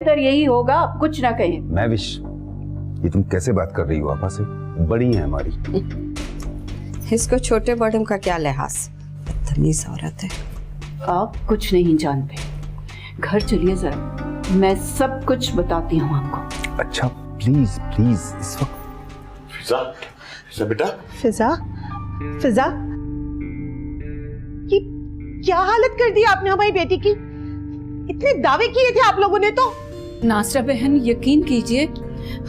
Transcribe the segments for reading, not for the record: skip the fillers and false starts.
बेहतर यही होगा आप कुछ ना कहें। महविश, ये तुम कैसे बात कर रही हो? आपा से बड़ी है हमारी। इसको छोटे बड़ों का क्या लिहाज, बदतमीज औरत है। आप कुछ नहीं जानते, घर चलिए जरा, मैं सब कुछ बताती हूँ आपको। अच्छा प्लीज प्लीज इस वक्त। फिजा, फिजा बेटा। फिजा, फिजा, ये क्या हालत कर दी आपने हमारी बेटी की? इतने दावे किए थे आप लोगों ने तो। नासरा बहन, यकीन कीजिए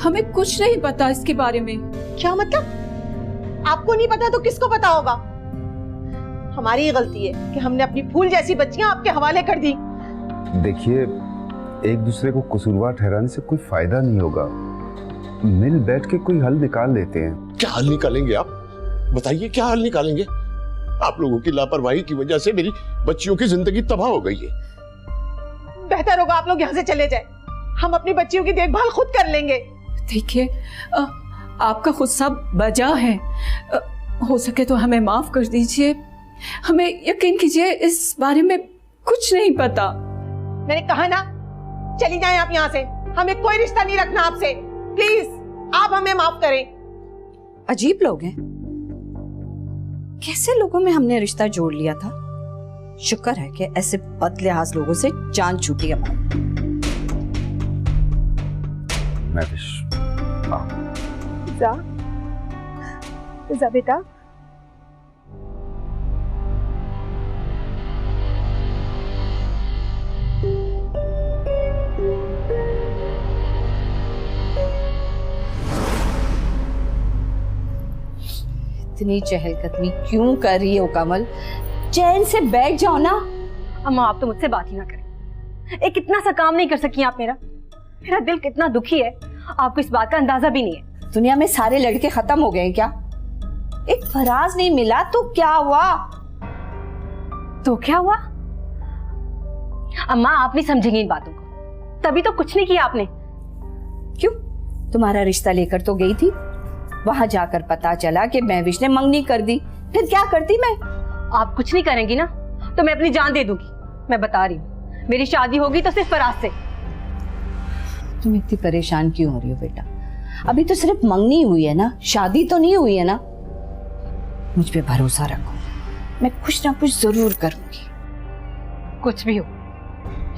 हमें कुछ नहीं पता इसके बारे में। क्या मतलब? आपको नहीं पता तो किसको पता होगा? हमारी ही गलती है कि हमने अपनी फूल जैसी बच्चियां आपके हवाले कर दी। देखिए, एक दूसरे को कसूरवार ठहराने से कोई फायदा नहीं होगा। मिल बैठ के कोई हल निकाल लेते हैं। क्या हल निकालेंगे आप? बताइए क्या हल निकालेंगे? आप लोगों की लापरवाही की वजह से मेरी बच्चियों की जिंदगी तबाह हो गई है। बेहतर होगा आप लोग यहाँ से चले जाए, हम अपनी बच्चियों की देखभाल खुद कर लेंगे। देखिए, आपका गुस्सा बजा है, हो सके तो हमें माफ कर दीजिए। हमें यकीन कीजिए इस बारे में कुछ नहीं पता। मैंने कहा ना, चली जाएं आप यहाँ से, हमें कोई रिश्ता नहीं रखना आपसे। प्लीज आप हमें माफ करें। अजीब लोग हैं, कैसे लोगों में हमने रिश्ता जोड़ लिया था। शुक्र है कि ऐसे बदलिहाज लोगों से जान छूटी हमारी। महविश, फिजा, फिजा बेटा, इतनी चहलकदमी क्यों कर रही हो कमल? चैन से बैठ जाओ ना। अम्मा, आप तो मुझसे बात ही ना करें। एक इतना सा काम नहीं कर सकी आप मेरा? मेरा दिल कितना दुखी है, आपको इस बात का अंदाजा भी नहीं है। दुनिया में सारे लड़के खत्म हो गए क्या? एक फराज नहीं मिला तो क्या हुआ? तो क्या हुआ? अम्मा, आप नहीं समझेंगी इन बातों को। तभी तो कुछ नहीं किया आपने। क्यों? तुम्हारा रिश्ता लेकर तो गई थी, वहां जाकर पता चला कि महविश ने मंगनी कर दी। फिर क्या करती मैं? आप कुछ नहीं करेंगी ना तो मैं अपनी जान दे दूंगी। मैं बता रही हूँ, मेरी शादी होगी तो सिर्फ फराज से। तुम इतनी परेशान क्यों हो रही हो बेटा? अभी तो सिर्फ मंगनी हुई है ना, शादी तो नहीं हुई है ना। मुझ पे भरोसा रखो, मैं कुछ ना कुछ जरूर करूंगी। कुछ भी हो,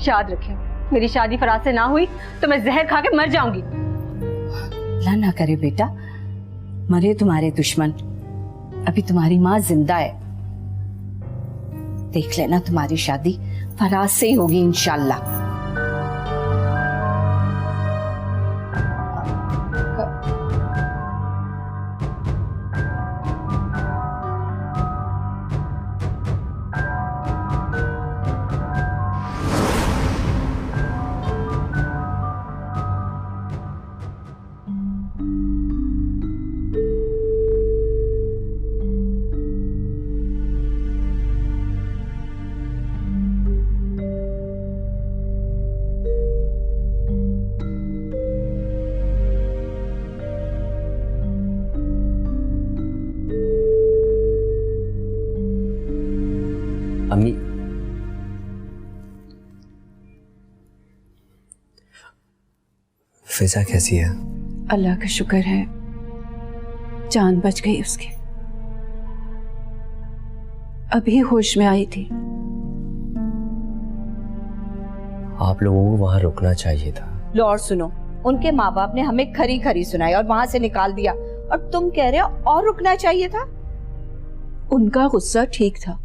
याद रखें, मेरी शादी फराज से ना हुई तो मैं जहर खा के मर जाऊंगी। अल्लाह ना करे बेटा, मरे तुम्हारे दुश्मन। अभी तुम्हारी माँ जिंदा है, देख लेना तुम्हारी शादी फराज से ही होगी इंशाल्लाह। अम्मी, फिजा कैसी है? अल्लाह का शुक्र है, जान बच गई उसकी। अभी होश में आई थी। आप लोगों को वहां रुकना चाहिए था। लो और सुनो, उनके माँ बाप ने हमें खरी खरी सुनाई और वहां से निकाल दिया, और तुम कह रहे हो और रुकना चाहिए था। उनका गुस्सा ठीक था,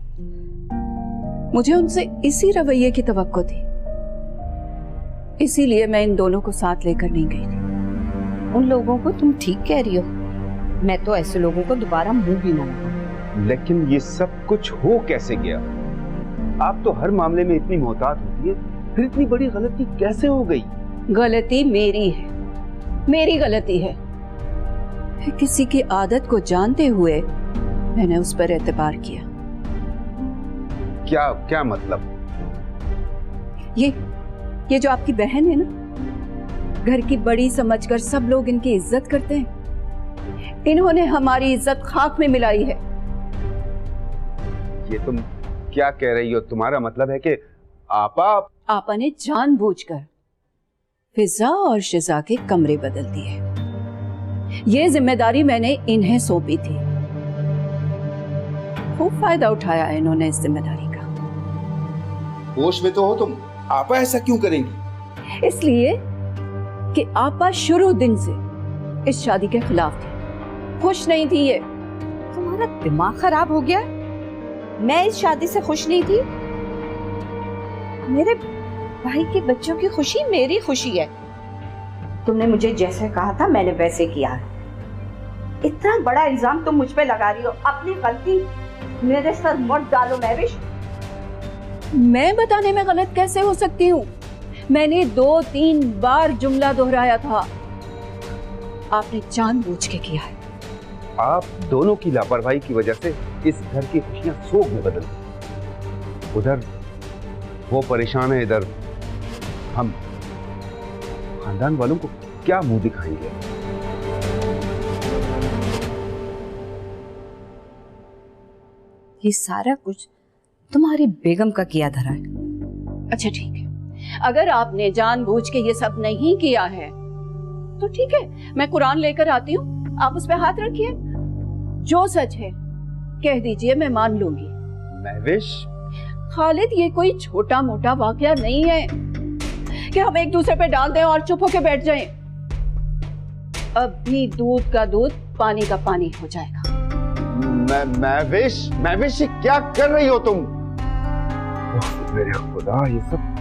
मुझे उनसे इसी रवैये की तवक्को थी, इसीलिए मैं इन दोनों को साथ लेकर नहीं गई थी। उन लोगों को तुम ठीक कह रही हो, मैं तो ऐसे लोगों को दोबारा मुंह भी ना लगाऊं। लेकिन ये सब कुछ हो कैसे गया? आप तो हर मामले में इतनी मोहतात होती है, फिर इतनी बड़ी गलती कैसे हो गई? गलती मेरी है, मेरी गलती है। किसी की आदत को जानते हुए मैंने उस पर एतबार किया। क्या क्या मतलब? ये जो आपकी बहन है ना, घर की बड़ी समझकर सब लोग इनकी इज्जत करते हैं। इन्होंने हमारी इज्जत खाक में मिलाई है। ये तुम क्या कह रही हो? तुम्हारा मतलब है कि आपा आपा ने जानबूझकर फिजा और शिजा के कमरे बदल दिए। ये जिम्मेदारी मैंने इन्हें सौंपी थी। खूब फायदा उठाया है इन्होंने इस जिम्मेदारी का। होश में तो हो तुम, आपा ऐसा क्यों करेंगी? इसलिए कि आपा शुरू दिन से इस शादी के खिलाफ थी, खुश नहीं थी। ये तुम्हारा दिमाग खराब हो गया? मैं इस शादी से खुश नहीं थी। मेरे भाई के बच्चों की खुशी मेरी खुशी है। तुमने मुझे जैसे कहा था मैंने वैसे किया है। इतना बड़ा इल्जाम तुम मुझ पे लगा रही हो, अपनी गलती मेरे सर मत डालो महविश। मैं बताने में गलत कैसे हो सकती हूँ? मैंने 2-3 बार जुमला दोहराया था। आपने जानबूझ के किया है। आप दोनों की लापरवाही की वजह से इस घर की खुशियां सोग में बदल गई। उधर वो परेशान है, इधर हम खानदान वालों को क्या मुंह दिखाएंगे? ये सारा कुछ तुम्हारी बेगम का किया धरा है। अच्छा ठीक है, अगर आपने जानबूझ के ये सब नहीं किया है तो ठीक है, मैं कुरान लेकर आती हूँ, आप उस पे हाथ रखिए। जो सच है कह दीजिए, मैं मान लूंगी। महविश, खालिद, ये कोई छोटा मोटा वाकया नहीं है कि हम एक दूसरे पे डाल दें और चुप होके बैठ जाएं। अब भी दूध का दूध, पानी का पानी हो जाएगा। महविश ये क्या कर रही हो तुम? मेरे खुदा, ये सब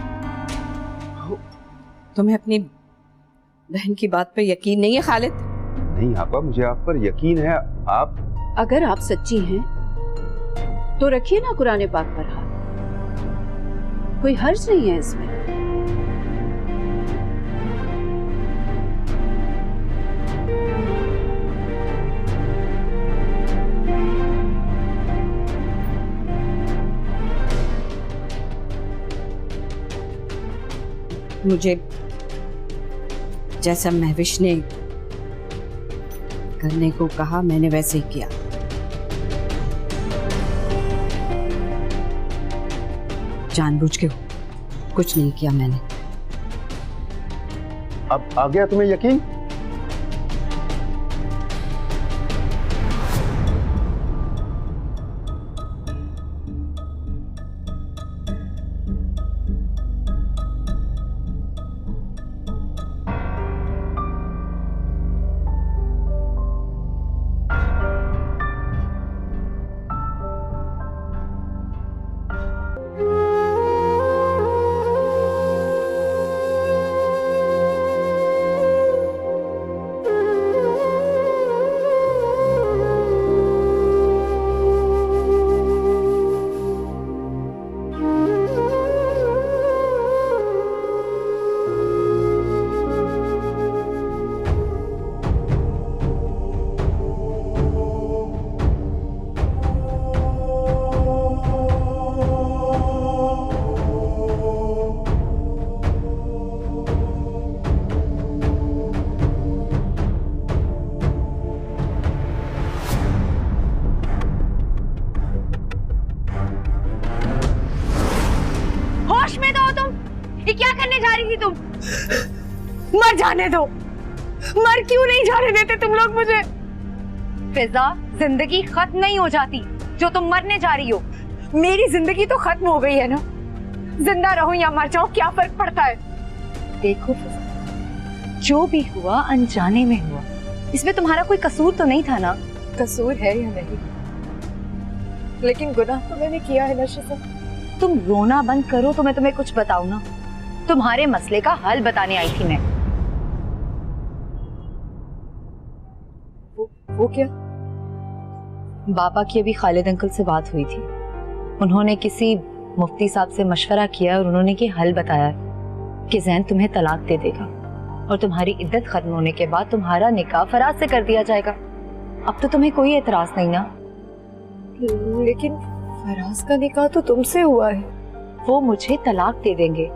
तुम्हें अपनी बहन की बात पे यकीन नहीं है खालिद? नहीं आपा, मुझे आप पर यकीन है। आप अगर आप सच्ची हैं तो रखिए ना कुरान पाक पर हाथ, कोई हर्ज नहीं है इसमें। मुझे जैसा महविश ने करने को कहा मैंने वैसे ही किया। जानबूझ के कुछ नहीं किया मैंने। अब आ गया तुम्हें यकीन? मर जाने दो। मर क्यों नहीं जाने देते तुम लोग मुझे? फिजा, जिंदगी खत्म नहीं हो जाती जो तुम मरने जा रही हो। मेरी जिंदगी तो खत्म हो गई है ना, जिंदा रहो या मर जाओ क्या फर्क पड़ता है? देखो फिजा, जो भी हुआ अनजाने में हुआ, इसमें तुम्हारा कोई कसूर तो नहीं था ना? कसूर है या नहीं, लेकिन गुनाह तो मैंने किया है ना शिजा। तुम रोना बंद करो तो मैं तुम्हें कुछ बताऊं ना। तुम्हारे मसले का हल बताने आई थी मैं। वो क्या? बाबा की अभी खालिद अंकल से बात हुई थी। उन्होंने किसी मुफ्ती साहब से मशवरा किया और उन्होंने ये हल बताया कि जैन तुम्हें तलाक दे देगा और तुम्हारी इद्दत खत्म होने के बाद तुम्हारा निकाह फराज से कर दिया जाएगा। अब तो तुम्हें कोई एतराज नहीं ना? लेकिन फराज का निकाह तो तुमसे हुआ है। वो मुझे तलाक दे देंगे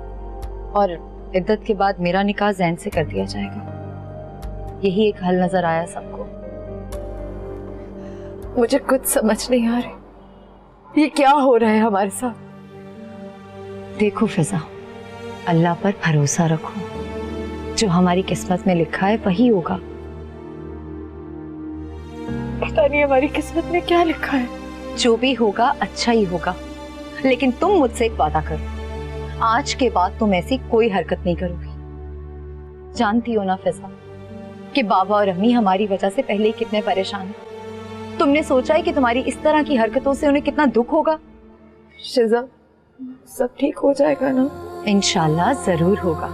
और इद्दत के बाद मेरा निकाह जैन से कर दिया जाएगा। यही एक हल नजर आया सबको। मुझे कुछ समझ नहीं आ रही, ये क्या हो रहा है हमारे साथ? देखो फिजा, अल्लाह पर भरोसा रखो। जो हमारी किस्मत में लिखा है वही होगा। पता नहीं हमारी किस्मत में क्या लिखा है। जो भी होगा अच्छा ही होगा, लेकिन तुम मुझसे एक वादा करो, आज के बाद तुम ऐसी कोई हरकत नहीं करोगी। जानती हो ना फिजा कि बाबा और अम्मी हमारी वजह से पहले ही कितने परेशान हैं। तुमने सोचा है कि तुम्हारी इस तरह की हरकतों से उन्हें कितना दुख होगा? शिजा, सब ठीक हो जाएगा ना? इंशाल्लाह जरूर होगा।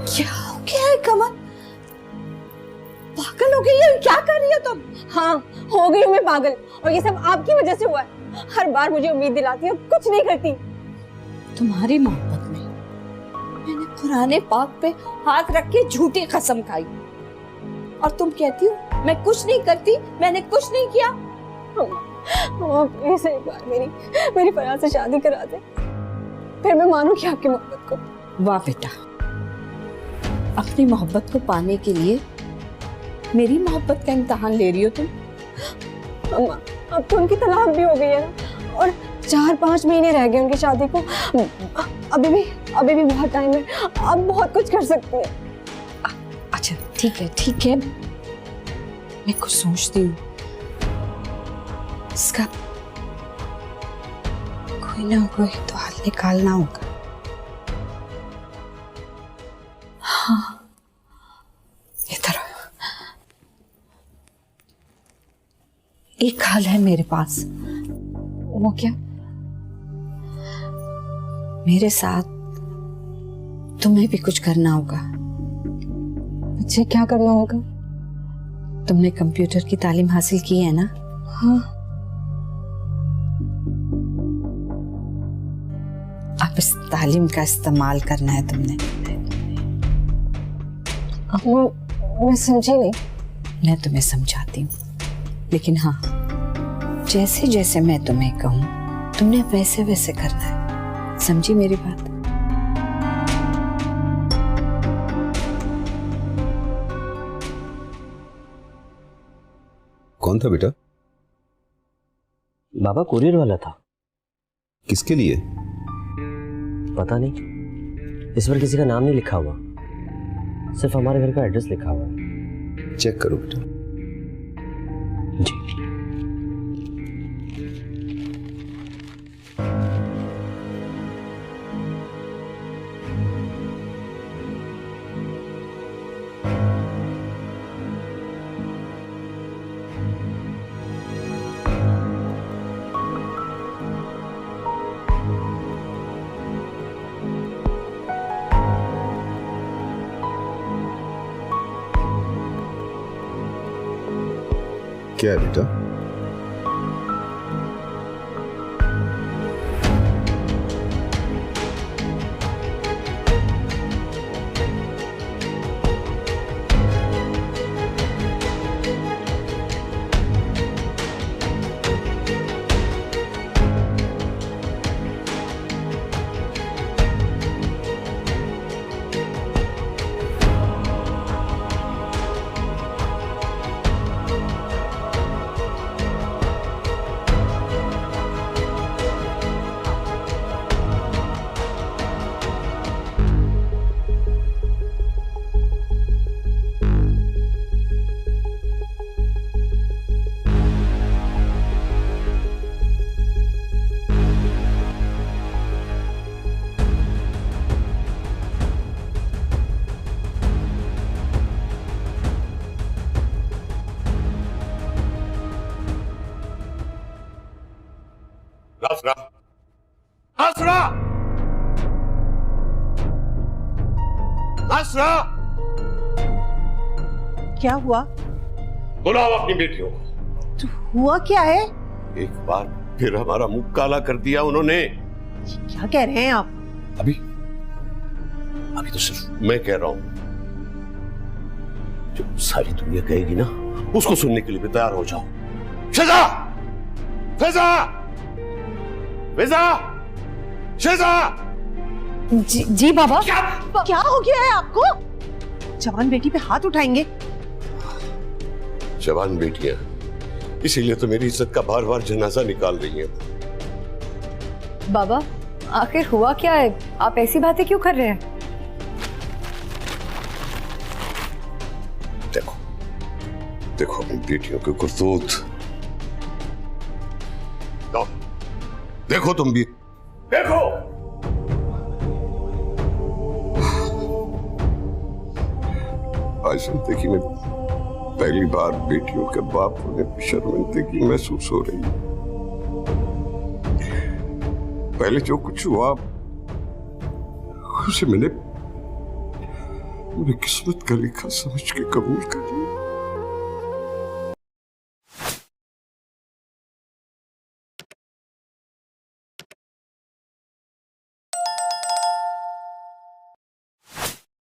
क्या हो गया है कमल? पागल हो गई है? क्या कर रही हो तुम? हाँ, हो गई हूँ मैं पागल, और ये सब आपकी वजह से हुआ है। हर बार मुझे उम्मीद दिलाती है, कुछ नहीं करती। तुम्हारी मोहब्बत में मैंने कुरान पाक पे हाथ रख के झूठी कसम खाई, और तुम कहती हो मैं कुछ नहीं करती, मैंने कुछ नहीं किया। प्लीज एक बार मेरी फराज से शादी करा दे, फिर मैं मानूंगी आपकी मोहब्बत को। वाह बेटा, अपनी मोहब्बत को पाने के लिए मेरी मोहब्बत का इम्तिहान ले रही हो तुम? अम्मा, अब तो उनकी तलाक भी हो गई है ना, और 4-5 महीने रह गए उनकी शादी को। अभी भी बहुत टाइम है, अब बहुत कुछ कर सकती है। अच्छा ठीक है, मैं कुछ सोचती हूँ, इसका कोई ना कोई तो हल निकालना होगा। हाँ, इधर एक हल है मेरे पास। वो क्या? मेरे साथ तुम्हें भी कुछ करना होगा। मुझे क्या करना होगा? तुमने कंप्यूटर की तालीम हासिल की है ना? हाँ। अब इस तालीम का इस्तेमाल करना है तुमने। मैं समझी नहीं। मैं तुम्हें समझाती हूँ, लेकिन हाँ, जैसे जैसे मैं तुम्हें कहूँ तुमने वैसे वैसे करना है। समझी मेरी बात? कौन था बेटा? बाबा कुरियर वाला था। किसके लिए? पता नहीं, इस पर किसी का नाम नहीं लिखा हुआ, सिर्फ हमारे घर का एड्रेस लिखा हुआ है। चेक करो बेटा। जी। क्या है बेटा? असरा, असरा, असरा, क्या हुआ? बुलाओ अपनी बेटियों को। तो हुआ क्या है? एक बार फिर हमारा मुंह काला कर दिया उन्होंने। क्या कह रहे हैं आप? अभी तो सिर्फ मैं कह रहा हूं, जो सारी दुनिया कहेगी ना उसको सुनने के लिए भी तैयार हो जाओ। फिजा! फिजा! फिजा! फिजा! जी बाबा। क्या हो गया है आपको? जवान बेटी पे हाथ उठाएंगे? जवान बेटियां इसीलिए तो मेरी इज्जत का बार बार जनाजा निकाल रही हैं। बाबा आखिर हुआ क्या है, आप ऐसी बातें क्यों कर रहे हैं? देखो देखो अपनी बेटियों के करतूत, देखो तुम भी देखो। आज जिंदगी में पहली बार बेटियों के बाप होने पर शर्मिंदगी महसूस हो रही है। पहले जो कुछ हुआ उसे मैंने किस्मत का लिखा समझ के कबूल कर लिया।